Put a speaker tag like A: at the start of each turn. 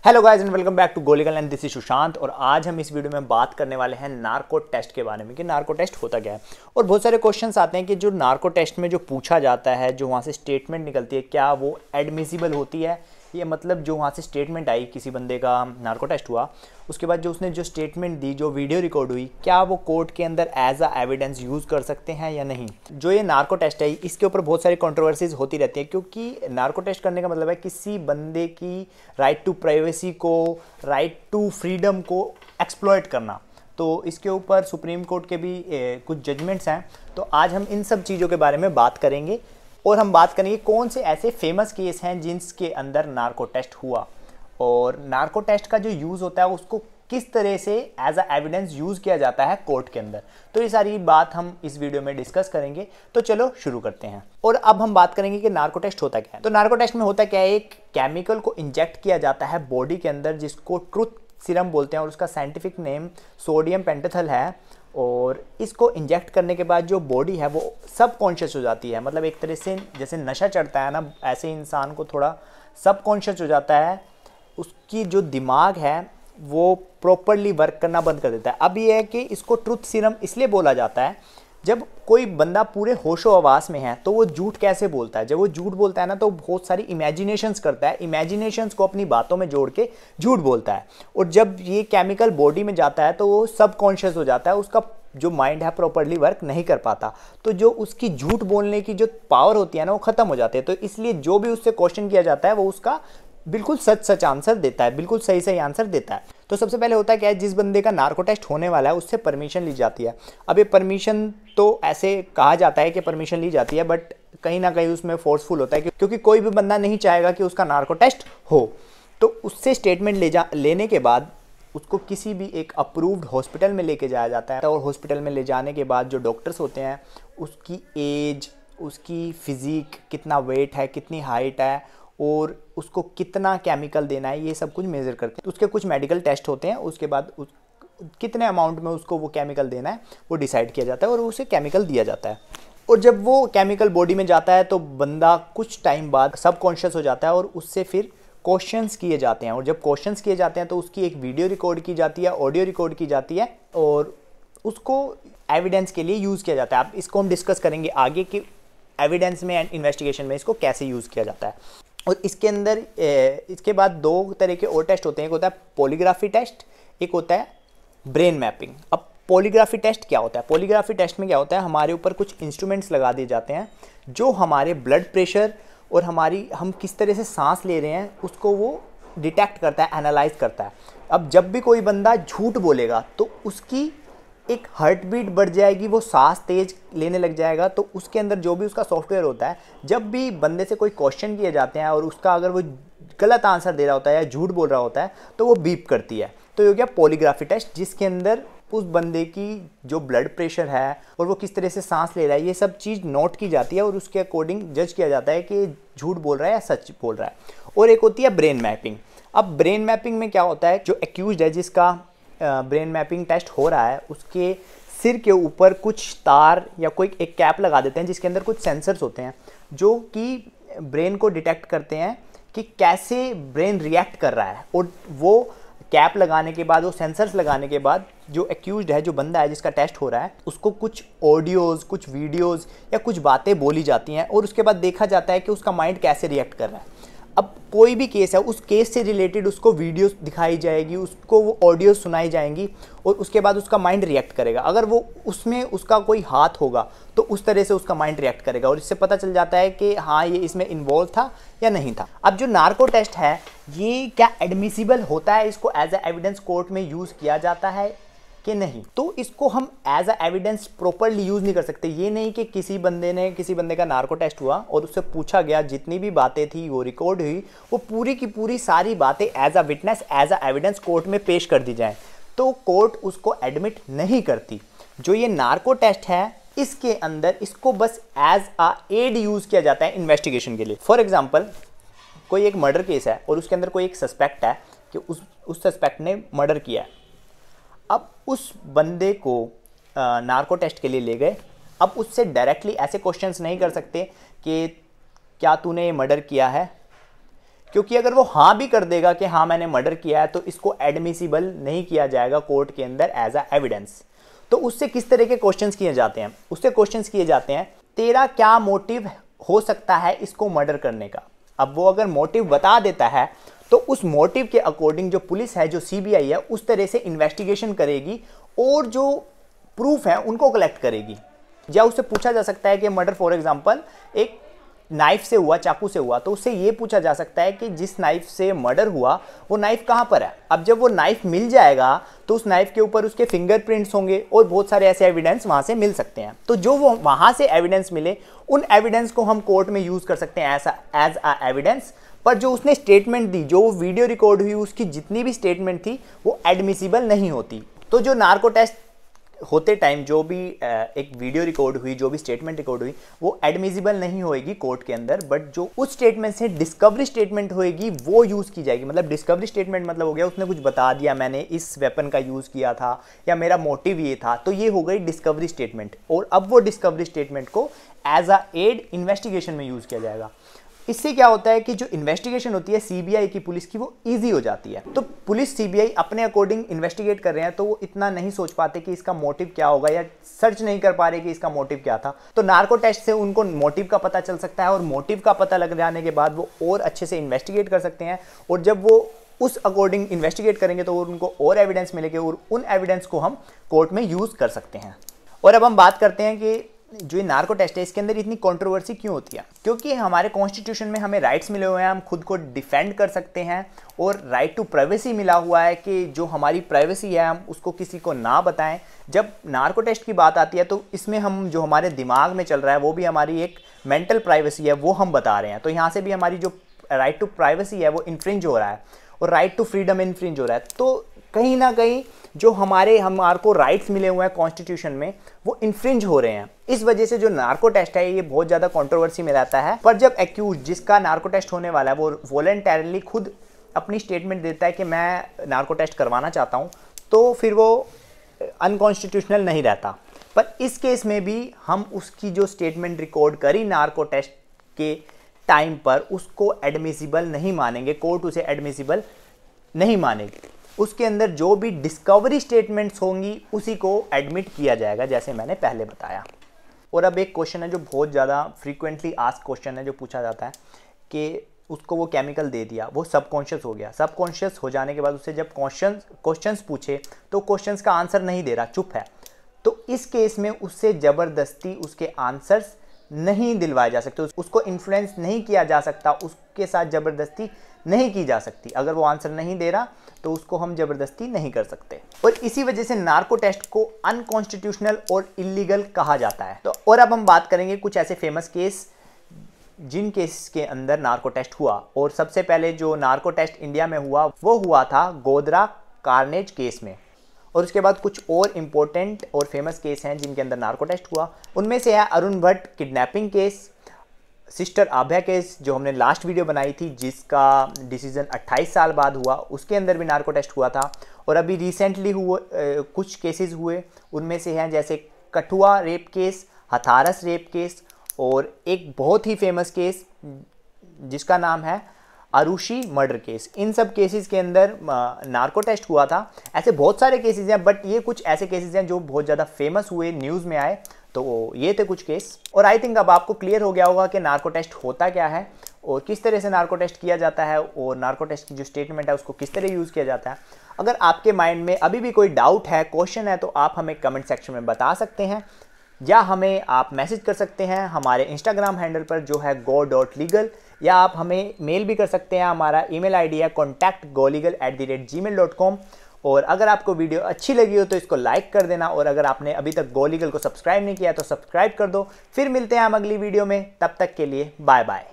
A: Hello guys and welcome back to go legal and this is Sushant. और आज हम इस वीडियो में बात करने वाले हैं नार्को टेस्ट के बारे में कि नार्को टेस्ट होता क्या है। और बहुत सारे क्वेश्चंस आते हैं कि जो नार्को टेस्ट में जो पूछा जाता है, जो वहाँ से स्टेटमेंट निकलती है, क्या वो एडमिसिबल होती है। ये मतलब जो वहाँ से स्टेटमेंट आई, किसी बंदे का नार्को टेस्ट हुआ, उसके बाद जो उसने जो स्टेटमेंट दी, जो वीडियो रिकॉर्ड हुई, क्या वो कोर्ट के अंदर एज अ एविडेंस यूज़ कर सकते हैं या नहीं। जो ये नार्को टेस्ट है, इसके ऊपर बहुत सारी कंट्रोवर्सीज होती रहती है, क्योंकि नार्को टेस्ट करने का मतलब है किसी बंदे की राइट टू प्राइवेसी को, राइट टू फ्रीडम को एक्सप्लॉइट करना। तो इसके ऊपर सुप्रीम कोर्ट के भी कुछ जजमेंट्स हैं। तो आज हम इन सब चीज़ों के बारे में बात करेंगे और हम बात करेंगे कौन से ऐसे फेमस केस हैं जिनके अंदर नार्को टेस्ट हुआ, और नार्को टेस्ट का जो यूज़ होता है उसको किस तरह से एज अ एविडेंस यूज़ किया जाता है कोर्ट के अंदर। तो ये सारी बात हम इस वीडियो में डिस्कस करेंगे। तो चलो शुरू करते हैं। और अब हम बात करेंगे कि नार्को टेस्ट होता क्या है। तो नार्को टेस्ट में होता क्या है, एक केमिकल को इंजेक्ट किया जाता है बॉडी के अंदर, जिसको ट्रुथ सीरम बोलते हैं, और उसका साइंटिफिक नेम सोडियम पेंटाथल है। और इसको इंजेक्ट करने के बाद जो बॉडी है वो सब कॉन्शियस हो जाती है। मतलब एक तरह से जैसे नशा चढ़ता है ना, ऐसे इंसान को थोड़ा सब कॉन्शियस हो जाता है। उसकी जो दिमाग है वो प्रॉपरली वर्क करना बंद कर देता है। अब ये है कि इसको ट्रुथ सीरम इसलिए बोला जाता है, जब कोई बंदा पूरे होशो हवास में है तो वो झूठ कैसे बोलता है। जब वो झूठ बोलता है ना, तो बहुत सारी इमेजिनेशंस करता है, इमेजिनेशंस को अपनी बातों में जोड़ के झूठ बोलता है। और जब ये केमिकल बॉडी में जाता है तो वो सब कॉन्शियस हो जाता है, उसका जो माइंड है प्रॉपरली वर्क नहीं कर पाता। तो जो उसकी झूठ बोलने की जो पावर होती है ना, वो खत्म हो जाती है। तो इसलिए जो भी उससे क्वेश्चन किया जाता है वो उसका बिल्कुल सच आंसर देता है, बिल्कुल सही आंसर देता है। तो सबसे पहले होता है क्या है, जिस बंदे का नार्को टेस्ट होने वाला है उससे परमिशन ली जाती है। अब ये परमिशन तो ऐसे कहा जाता है कि परमिशन ली जाती है, बट कहीं ना कहीं उसमें फोर्सफुल होता है, क्योंकि कोई भी बंदा नहीं चाहेगा कि उसका नार्को टेस्ट हो। तो उससे स्टेटमेंट लेने के बाद उसको किसी भी एक अप्रूव्ड हॉस्पिटल में लेके जाया जाता है। और हॉस्पिटल में ले जाने के बाद जो डॉक्टर्स होते हैं, उसकी एज, उसकी फिजिक, कितना वेट है, कितनी हाइट है, और उसको कितना केमिकल देना है, ये सब कुछ मेज़र करते हैं। उसके कुछ मेडिकल टेस्ट होते हैं, उसके बाद कितने अमाउंट में उसको वो केमिकल देना है वो डिसाइड किया जाता है और उसे केमिकल दिया जाता है। और जब वो केमिकल बॉडी में जाता है तो बंदा कुछ टाइम बाद सब कॉन्शियस हो जाता है, और उससे फिर क्वेश्चंस किए जाते हैं। और जब क्वेश्चंस किए जाते हैं तो उसकी एक वीडियो रिकॉर्ड की जाती है, ऑडियो रिकॉर्ड की जाती है, और उसको एविडेंस के लिए यूज़ किया जाता है। अब इसको हम डिस्कस करेंगे आगे कि एविडेंस में एंड इन्वेस्टिगेशन में इसको कैसे यूज़ किया जाता है। और इसके अंदर इसके बाद दो तरह के और टेस्ट होते हैं। एक होता है पॉलीग्राफी टेस्ट, एक होता है ब्रेन मैपिंग। अब पॉलीग्राफी टेस्ट क्या होता है? पॉलीग्राफी टेस्ट में क्या होता है, हमारे ऊपर कुछ इंस्ट्रूमेंट्स लगा दिए जाते हैं जो हमारे ब्लड प्रेशर और हम किस तरह से सांस ले रहे हैं उसको वो डिटेक्ट करता है, एनालाइज करता है। अब जब भी कोई बंदा झूठ बोलेगा तो उसकी एक हार्ट बीट बढ़ जाएगी, वो सांस तेज लेने लग जाएगा। तो उसके अंदर जो भी उसका सॉफ्टवेयर होता है, जब भी बंदे से कोई क्वेश्चन किए जाते हैं और उसका अगर वो गलत आंसर दे रहा होता है या झूठ बोल रहा होता है तो वो बीप करती है। तो ये हो गया पॉलीग्राफी टेस्ट, जिसके अंदर उस बंदे की जो ब्लड प्रेशर है और वो किस तरह से सांस ले रहा है, ये सब चीज़ नोट की जाती है और उसके अकॉर्डिंग जज किया जाता है कि झूठ बोल रहा है या सच बोल रहा है। और एक होती है ब्रेन मैपिंग। अब ब्रेन मैपिंग में क्या होता है, जो एक्यूज्ड है, जिसका ब्रेन मैपिंग टेस्ट हो रहा है, उसके सिर के ऊपर कुछ तार या कोई एक कैप लगा देते हैं जिसके अंदर कुछ सेंसर्स होते हैं जो कि ब्रेन को डिटेक्ट करते हैं कि कैसे ब्रेन रिएक्ट कर रहा है। और वो कैप लगाने के बाद, वो सेंसर्स लगाने के बाद, जो एक्यूज्ड है, जो बंदा है जिसका टेस्ट हो रहा है, उसको कुछ ऑडियोज़, कुछ वीडियोज़ या कुछ बातें बोली जाती हैं, और उसके बाद देखा जाता है कि उसका माइंड कैसे रिएक्ट कर रहा है। अब कोई भी केस है, उस केस से रिलेटेड उसको वीडियोस दिखाई जाएगी, उसको वो ऑडियो सुनाई जाएंगी, और उसके बाद उसका माइंड रिएक्ट करेगा। अगर वो उसमें उसका कोई हाथ होगा तो उस तरह से उसका माइंड रिएक्ट करेगा, और इससे पता चल जाता है कि हाँ, ये इसमें इन्वॉल्व था या नहीं था। अब जो नार्को टेस्ट है, ये क्या एडमिसिबल होता है, इसको एज ए एविडेंस कोर्ट में यूज़ किया जाता है कि नहीं? तो इसको हम as a evidence properly use नहीं कर सकते। ये नहीं कि किसी बंदे का नार्को टेस्ट हुआ और उससे पूछा गया, जितनी भी बातें थी वो रिकॉर्ड हुई, वो पूरी की पूरी सारी बातें as a witness, as a evidence court में पेश कर दी जाए, तो कोर्ट उसको एडमिट नहीं करती। जो ये नार्को टेस्ट है, इसके अंदर इसको बस एज अ एड यूज़ किया जाता है इन्वेस्टिगेशन के लिए। फॉर एग्जाम्पल, कोई एक मर्डर केस है और उसके अंदर कोई एक सस्पेक्ट है कि उस सस्पेक्ट ने मर्डर किया है। अब उस बंदे को नार्को टेस्ट के लिए ले गए। अब उससे डायरेक्टली ऐसे क्वेश्चंस नहीं कर सकते कि क्या तूने मर्डर किया है, क्योंकि अगर वो हाँ भी कर देगा कि हाँ मैंने मर्डर किया है, तो इसको एडमिसिबल नहीं किया जाएगा कोर्ट के अंदर एज अ एविडेंस। तो उससे किस तरह के क्वेश्चंस किए जाते हैं? उससे क्वेश्चंस किए जाते हैं, तेरा क्या मोटिव हो सकता है इसको मर्डर करने का। अब वो अगर मोटिव बता देता है तो उस मोटिव के अकॉर्डिंग जो पुलिस है, जो सीबीआई है, उस तरह से इन्वेस्टिगेशन करेगी और जो प्रूफ है उनको कलेक्ट करेगी। या उससे पूछा जा सकता है कि मर्डर फॉर एग्जांपल एक नाइफ से हुआ, चाकू से हुआ, तो उससे ये पूछा जा सकता है कि जिस नाइफ से मर्डर हुआ वो नाइफ कहाँ पर है। अब जब वो नाइफ मिल जाएगा तो उस नाइफ के ऊपर उसके फिंगरप्रिंट्स होंगे और बहुत सारे ऐसे एविडेंस वहाँ से मिल सकते हैं। तो जो वो वहाँ से एविडेंस मिले, उन एविडेंस को हम कोर्ट में यूज़ कर सकते हैं एज अ एविडेंस। पर जो उसने स्टेटमेंट दी, जो वीडियो रिकॉर्ड हुई, उसकी जितनी भी स्टेटमेंट थी वो एडमिसिबल नहीं होती। तो जो नार्को टेस्ट होते टाइम जो भी एक वीडियो रिकॉर्ड हुई, जो भी स्टेटमेंट रिकॉर्ड हुई, वो एडमिसिबल नहीं होएगी कोर्ट के अंदर, बट जो उस स्टेटमेंट से डिस्कवरी स्टेटमेंट होएगी वो यूज़ की जाएगी। मतलब डिस्कवरी स्टेटमेंट मतलब हो गया उसने कुछ बता दिया, मैंने इस वेपन का यूज़ किया था या मेरा मोटिव ये था, तो ये हो गई डिस्कवरी स्टेटमेंट। और अब वो डिस्कवरी स्टेटमेंट को एज अ एड इन्वेस्टिगेशन में यूज़ किया जाएगा। इससे क्या होता है कि जो इन्वेस्टिगेशन होती है सीबीआई की, पुलिस की, वो इजी हो जाती है। तो पुलिस सीबीआई अपने अकॉर्डिंग इन्वेस्टिगेट कर रहे हैं, तो वो इतना नहीं सोच पाते कि इसका मोटिव क्या होगा, या सर्च नहीं कर पा रहे कि इसका मोटिव क्या था। तो नार्को टेस्ट से उनको मोटिव का पता चल सकता है, और मोटिव का पता लग जाने के बाद वो और अच्छे से इन्वेस्टिगेट कर सकते हैं। और जब वो उस अकॉर्डिंग इन्वेस्टिगेट करेंगे तो उनको और एविडेंस मिलेंगे, और उन एविडेंस को हम कोर्ट में यूज़ कर सकते हैं। और अब हम बात करते हैं कि जो ये नार्को टेस्ट है, इसके अंदर इतनी कंट्रोवर्सी क्यों होती है? क्योंकि हमारे कॉन्स्टिट्यूशन में हमें राइट्स मिले हुए हैं, हम खुद को डिफेंड कर सकते हैं, और राइट टू प्राइवेसी मिला हुआ है कि जो हमारी प्राइवेसी है हम उसको किसी को ना बताएं। जब नार्को टेस्ट की बात आती है तो इसमें हम जो हमारे दिमाग में चल रहा है वो भी हमारी एक मेंटल प्राइवेसी है, वो हम बता रहे हैं। तो यहाँ से भी हमारी जो राइट टू प्राइवेसी है वो इन्फ्रिंज हो रहा है, और राइट टू फ्रीडम इन्फ्रिंज हो रहा है। तो कहीं ना कहीं जो हमारे को राइट्स मिले हुए हैं कॉन्स्टिट्यूशन में, वो इन्फ्रिंज हो रहे हैं। इस वजह से जो नार्को टेस्ट है ये बहुत ज़्यादा कंट्रोवर्सी में रहता है। पर जब एक्यूज जिसका नार्को टेस्ट होने वाला है वो वॉलंटरली खुद अपनी स्टेटमेंट देता है कि मैं नार्को टेस्ट करवाना चाहता हूँ, तो फिर वो अनकॉन्स्टिट्यूशनल नहीं रहता। पर इस केस में भी हम उसकी जो स्टेटमेंट रिकॉर्ड करी नार्को टेस्ट के टाइम पर, उसको एडमिसिबल नहीं मानेंगे, कोर्ट उसे एडमिसिबल नहीं मानेगी। उसके अंदर जो भी डिस्कवरी स्टेटमेंट्स होंगी उसी को एडमिट किया जाएगा, जैसे मैंने पहले बताया। और अब एक क्वेश्चन है जो बहुत ज़्यादा फ्रीक्वेंटली आस्क क्वेश्चन है, जो पूछा जाता है कि उसको वो केमिकल दे दिया, वो सबकॉन्शियस हो गया। सबकॉन्शियस हो जाने के बाद उससे जब क्वेश्चंस पूछे तो क्वेश्चंस का आंसर नहीं दे रहा, चुप है। तो इस केस में उससे ज़बरदस्ती उसके आंसर्स नहीं दिलवाए जा सकते, उसको इन्फ्लुएंस नहीं किया जा सकता, उसके साथ ज़बरदस्ती नहीं की जा सकती। अगर वो आंसर नहीं दे रहा तो उसको हम ज़बरदस्ती नहीं कर सकते। और इसी वजह से नार्को टेस्ट को अनकॉन्स्टिट्यूशनल और इलीगल कहा जाता है। तो और अब हम बात करेंगे कुछ ऐसे फेमस केस जिन केस के अंदर नार्को टेस्ट हुआ। और सबसे पहले जो नार्को टेस्ट इंडिया में हुआ वो हुआ था गोधरा कार्नेज केस में। और उसके बाद कुछ और इम्पोर्टेंट और फेमस केस हैं जिनके अंदर नार्को टेस्ट हुआ। उनमें से है Arun Bhatt kidnapping case, sister Abhaya case जो हमने लास्ट वीडियो बनाई थी, जिसका डिसीजन 28 साल बाद हुआ, उसके अंदर भी नार्को टेस्ट हुआ था। और अभी रिसेंटली हुए कुछ केसेस हुए, उनमें से हैं जैसे Kathua rape case, Hathras rape case, और एक बहुत ही फेमस केस जिसका नाम है अरुषि मर्डर केस। इन सब केसेस के अंदर नार्को टेस्ट हुआ था। ऐसे बहुत सारे केसेस हैं, बट ये कुछ ऐसे केसेस हैं जो बहुत ज़्यादा फेमस हुए, न्यूज़ में आए। तो ये थे कुछ केस। और आई थिंक अब आपको क्लियर हो गया होगा कि नार्को टेस्ट होता क्या है और किस तरह से नार्को टेस्ट किया जाता है, और नार्को टेस्ट की जो स्टेटमेंट है उसको किस तरह यूज़ किया जाता है। अगर आपके माइंड में अभी भी कोई डाउट है, क्वेश्चन है, तो आप हमें कमेंट सेक्शन में बता सकते हैं, या हमें आप मैसेज कर सकते हैं हमारे इंस्टाग्राम हैंडल पर जो है go.legal, या आप हमें मेल भी कर सकते हैं। हमारा ईमेल आईडी है contactgolegal@gmail.com। और अगर आपको वीडियो अच्छी लगी हो तो इसको लाइक कर देना, और अगर आपने अभी तक गोलीगल को सब्सक्राइब नहीं किया तो सब्सक्राइब कर दो। फिर मिलते हैं हम अगली वीडियो में, तब तक के लिए बाय बाय।